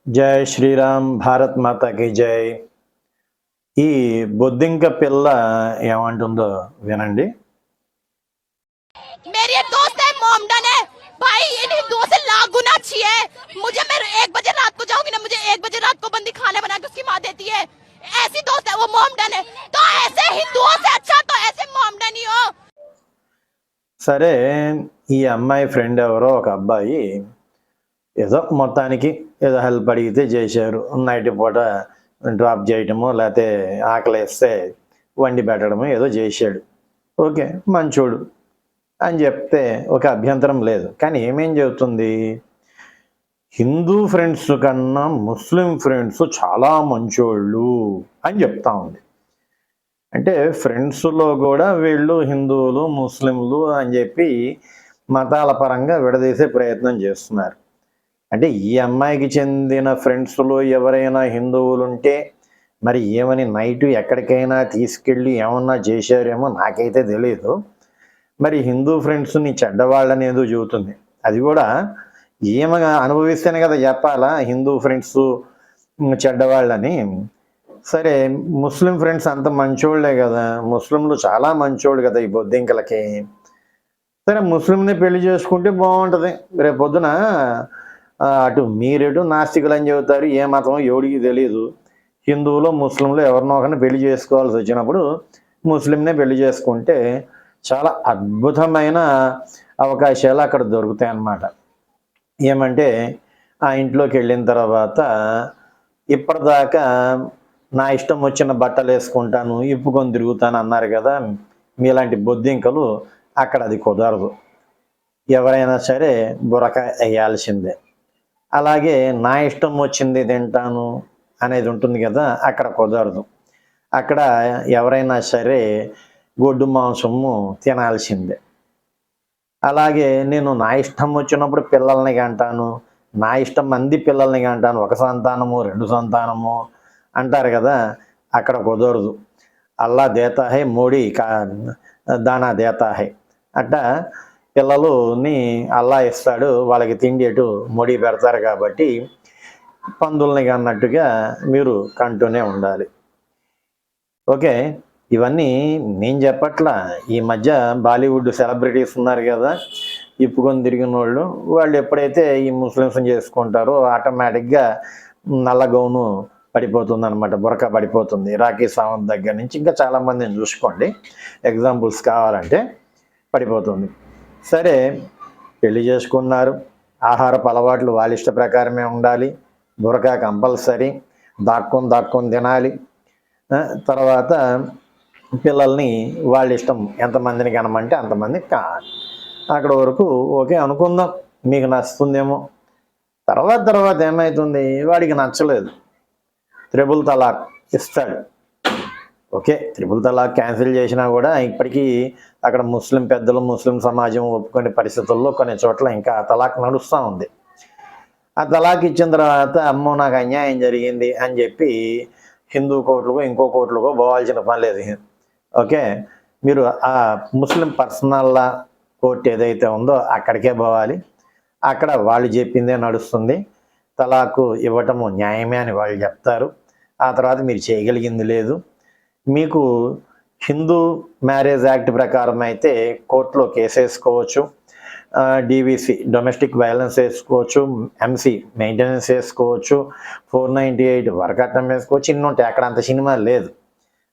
జై శ్రీరామ్, భారత్ మాతాకి జై. ఈ బొద్దింక పిల్ల ఏమంటుందో వినండి. मेरी एक दोस्त है मोमडन है भाई, इन हिंदुओं से लाख गुना अच्छी है। मुझे मैं 1 बजे रात को जाऊंगी ना, मुझे 1 बजे रात को बंदी खाना बना के उसकी माँ देती है। ऐसी दोस्त है वो, मोमडन है। तो ऐसे हिंदुओं से अच्छा तो ऐसे मोमडन ही हो। సరే, ఈ అమ్మాయి ఫ్రెండ్ ఎవరో ఒక అబ్బాయి ఏదో మొత్తానికి ఏదో హెల్ప్ అడిగితే చేశారు. నైట్ పూట డ్రాప్ చేయటము, లేకపోతే ఆకలేస్తే వండి పెట్టడము ఏదో చేశాడు. ఓకే, మంచోడు అని చెప్తే ఒక అభ్యంతరం లేదు. కానీ ఏమేం చెబుతుంది, హిందూ ఫ్రెండ్స్ కన్నా ముస్లిం ఫ్రెండ్స్ చాలా మంచోళ్ళు అని చెప్తా ఉంది. అంటే ఫ్రెండ్స్లో కూడా వీళ్ళు హిందువులు ముస్లింలు అని చెప్పి మతాల పరంగా విడదీసే ప్రయత్నం చేస్తున్నారు. అంటే ఈ అమ్మాయికి చెందిన ఫ్రెండ్స్లో ఎవరైనా హిందువులు ఉంటే మరి ఏమని నైట్ ఎక్కడికైనా తీసుకెళ్ళి ఏమన్నా చేశారేమో నాకైతే తెలియదు. మరి హిందూ ఫ్రెండ్స్ని చెడ్డవాళ్ళని ఏదో చెబుతుంది. అది కూడా ఏమగా అనుభవిస్తేనే కదా చెప్పాలా హిందూ ఫ్రెండ్స్ చెడ్డవాళ్ళని. సరే, ముస్లిం ఫ్రెండ్స్ అంత మంచోళ్లే కదా, ముస్లింలు చాలా మంచోళ్ళు కదా ఈ బొద్దింకలకి. సరే, ముస్లింని పెళ్లి చేసుకుంటే బాగుంటుంది. రేపు పొద్దున అటు మీరేటు నాస్తికులు అని చెబుతారు, ఏ మతం ఎవడికి తెలియదు. హిందువులు ముస్లింలు ఎవరినో ఒకరిని పెళ్లి చేసుకోవాల్సి వచ్చినప్పుడు ముస్లింనే పెళ్లి చేసుకుంటే చాలా అద్భుతమైన అవకాశాలు అక్కడ దొరుకుతాయి అన్నమాట. ఏమంటే ఆ ఇంట్లోకి వెళ్ళిన తర్వాత ఇప్పటిదాకా నా ఇష్టం వచ్చిన బట్టలు వేసుకుంటాను, ఇప్పుకొని తిరుగుతాను అన్నారు కదా మీలాంటి బొద్దింకలు, అక్కడ అది కుదరదు. ఎవరైనా సరే బురక వేయాల్సిందే. అలాగే నా ఇష్టం వచ్చింది తింటాను అనేది ఉంటుంది కదా, అక్కడ కుదరదు. అక్కడ ఎవరైనా సరే గొడ్డు మాంసము తినాల్సిందే. అలాగే నేను నా ఇష్టం వచ్చినప్పుడు పిల్లల్ని కంటాను, నా ఇష్టం మంది పిల్లల్ని కంటాను, 1 సంతానము 2 సంతానము అంటారు కదా, అక్కడ కుదరదు. అల్లా దేతా హై, మోడీ దానా దేతా హై. అట్ట పిల్లలుని అల్లా ఇస్తాడు, వాళ్ళకి తిండి ఎటు మోడీ పెడతారు. కాబట్టి పందుల్ని కన్నట్టుగా మీరు కంటూనే ఉండాలి. ఓకే, ఇవన్నీ నేను చెప్పట్లా. ఈ మధ్య బాలీవుడ్ సెలబ్రిటీస్ ఉన్నారు కదా, ఇప్పుకొని తిరిగిన వాళ్ళు ఎప్పుడైతే ఈ ముస్లిమ్స్ని చేసుకుంటారో ఆటోమేటిక్గా నల్ల గౌను పడిపోతుంది అనమాట, బురక పడిపోతుంది. రాఖీ సావంత్ దగ్గర నుంచి ఇంకా చాలామందిని చూసుకోండి, ఎగ్జాంపుల్స్ కావాలంటే పడిపోతుంది. సరే, పెళ్లి చేసుకున్నారు, ఆహారపు అలవాట్లు వాళ్ళ ఇష్ట ప్రకారమే ఉండాలి, బురక కంపల్సరీ, దాక్కొని తినాలి. తర్వాత పిల్లల్ని వాళ్ళ ఇష్టం ఎంతమందిని కనమంటే అంతమంది కాదు. అక్కడ వరకు ఓకే అనుకుందాం, మీకు నచ్చుతుందేమో. తర్వాత ఏమవుతుంది, వాడికి నచ్చలేదు, త్రిపుల్ తలాక్ ఇస్తాడు. ఓకే, త్రిపుల్ తలాక్ క్యాన్సిల్ చేసినా కూడా ఇప్పటికీ అక్కడ ముస్లిం పెద్దలు ముస్లిం సమాజం ఒప్పుకునే పరిస్థితుల్లో కొన్ని చోట్ల ఇంకా తలాక్ నడుస్తూ ఉంది. ఆ తలాక్ ఇచ్చిన తర్వాత అమ్మో నాకు అన్యాయం జరిగింది అని చెప్పి హిందూ కోర్టులకు ఇంకో కోర్టులకు పోవాల్సిన పని లేదు. ఓకే, మీరు ఆ ముస్లిం పర్సనల్ లా కోర్టు ఏదైతే ఉందో అక్కడికే పోవాలి. అక్కడ వాళ్ళు చెప్పిందే నడుస్తుంది, తలాకు ఇవ్వటము న్యాయమే అని వాళ్ళు చెప్తారు. ఆ తర్వాత మీరు చేయగలిగింది లేదు. మీకు హిందూ మ్యారేజ్ యాక్ట్ ప్రకారం అయితే కోర్టులో కేసు వేసుకోవచ్చు, డివిసి డొమెస్టిక్ వైలెన్స్ వేసుకోవచ్చు, ఎంసీ మెయింటెనెన్స్ వేసుకోవచ్చు, 498 వరకట్నం వేసుకోవచ్చు. ఇన్ని ఉంటాయి. అక్కడ అంత సినిమా లేదు.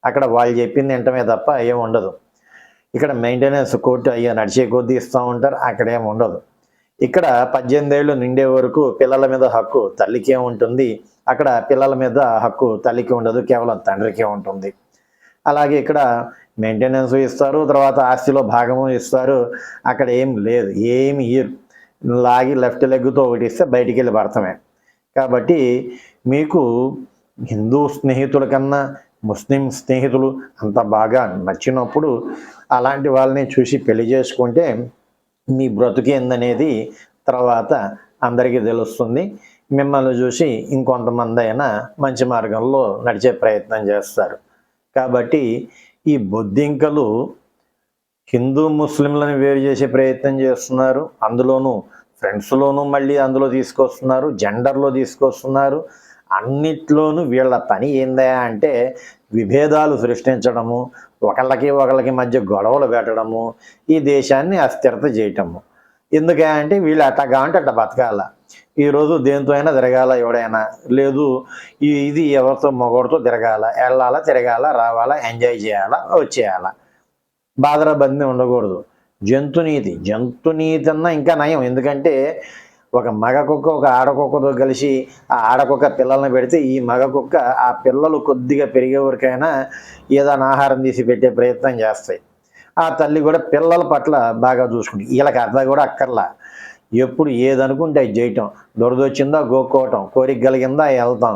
అక్కడ వాళ్ళు చెప్పింది వింటమే తప్ప ఏం ఉండదు. ఇక్కడ మెయింటెనెన్స్ కోర్టు అయ్యా నడిచే కొద్దీ ఇస్తూ ఉంటారు, అక్కడ ఏమి ఉండదు. ఇక్కడ 18 ఏళ్ళు నిండే వరకు పిల్లల మీద హక్కు తల్లికే ఉంటుంది, అక్కడ పిల్లల మీద హక్కు తల్లికి ఉండదు, కేవలం తండ్రికే ఉంటుంది. అలాగే ఇక్కడ మెయింటెనెన్స్ ఇస్తారు, తర్వాత ఆస్తిలో భాగము ఇస్తారు, అక్కడ ఏం లేదు, ఏమి ఇయ్యరు. లాగి లెఫ్ట్ లెగ్తో ఒకటి ఇస్తే బయటికి వెళ్ళి పడతామే. కాబట్టి మీకు హిందూ స్నేహితుల కన్నా ముస్లిం స్నేహితులు అంత బాగా నచ్చినప్పుడు అలాంటి వాళ్ళని చూసి పెళ్లి చేసుకుంటే మీ బ్రతుకేందనేది తర్వాత అందరికీ తెలుస్తుంది. మిమ్మల్ని చూసి ఇంకొంతమంది అయినా మంచి మార్గంలో నడిచే ప్రయత్నం చేస్తారు. కాబట్టి ఈ బొద్దింకలు హిందూ ముస్లింలను వేరు చేసే ప్రయత్నం చేస్తున్నారు. అందులోనూ ఫ్రెండ్స్లోనూ మళ్ళీ అందులో తీసుకొస్తున్నారు, జెండర్లో తీసుకొస్తున్నారు. అన్నిట్లోనూ వీళ్ళ పని ఏందా అంటే విభేదాలు సృష్టించడము, ఒకళ్ళకి మధ్య గొడవలు పెట్టడము, ఈ దేశాన్ని అస్థిరత చేయటము. ఎందుకే అంటే వీళ్ళు అట్టగా అంటే అట్ట బతకాల. ఈరోజు దేంతో అయినా తిరగాల ఎవడైనా, లేదు ఇది ఎవరితో మగోడితో తిరగాల, వెళ్ళాలా తిరగాల, రావాలా, ఎంజాయ్ చేయాలా, వచ్చేయాలా. బాధరబంది ఉండకూడదు. జంతునీతి అన్నా ఇంకా నయం. ఎందుకంటే ఒక మగ కుక్క ఒక ఆడకుక్కతో కలిసి ఆ ఆడకుక్క పిల్లల్ని పెడితే ఈ మగ కుక్క ఆ పిల్లలు కొద్దిగా పెరిగే వరకైనా ఏదైనా ఆహారం తీసి పెట్టే ప్రయత్నం చేస్తాయి. ఆ తల్లి కూడా పిల్లల పట్ల బాగా చూసుకుంటుంది. వీళ్ళకి అర్థం కూడా అక్కర్లా. ఎప్పుడు ఏదనుకుంటే అది చేయటం, దొరదొచ్చిందా గోక్కోవటం, కోరిక కలిగిందా వెళ్తాం,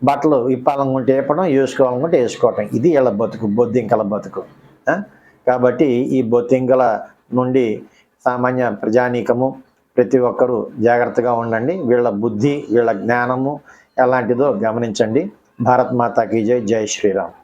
బట్టలు ఇప్పాలనుకుంటే ఇప్పడం, వేసుకోవాలనుకుంటే వేసుకోవటం. ఇది వీళ్ళ బతుకు, బొద్దింకల బతుకు. కాబట్టి ఈ బొద్దింకల నుండి సామాన్య ప్రజానీకము ప్రతి ఒక్కరూ జాగ్రత్తగా ఉండండి. వీళ్ళ బుద్ధి, వీళ్ళ జ్ఞానము ఎలాంటిదో గమనించండి. భారత్ మాతాకి జై, జై శ్రీరామ్.